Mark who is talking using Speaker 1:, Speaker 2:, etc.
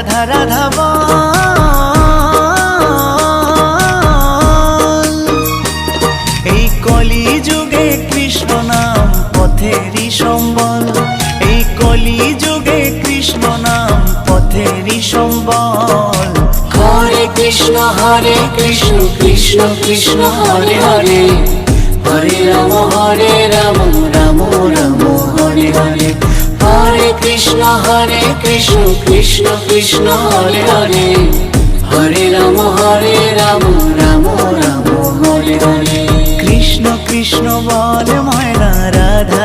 Speaker 1: রাধা রাধা বল। এই কলি যুগে কৃষ্ণ নাম পথেরই সম্বল, এই কলি যুগে কৃষ্ণ নাম পথেরই সম্বল।
Speaker 2: হরে কৃষ্ণ কৃষ্ণ কৃষ্ণ হরে হরে, হরে রাম রাম রাম হরে হরে। হরে কৃষ্ণ কৃষ্ণ কৃষ্ণ হরে হরে, হরে রাম রাম রাম হরে হরে।
Speaker 1: কৃষ্ণ কৃষ্ণ বল ময়না রাধা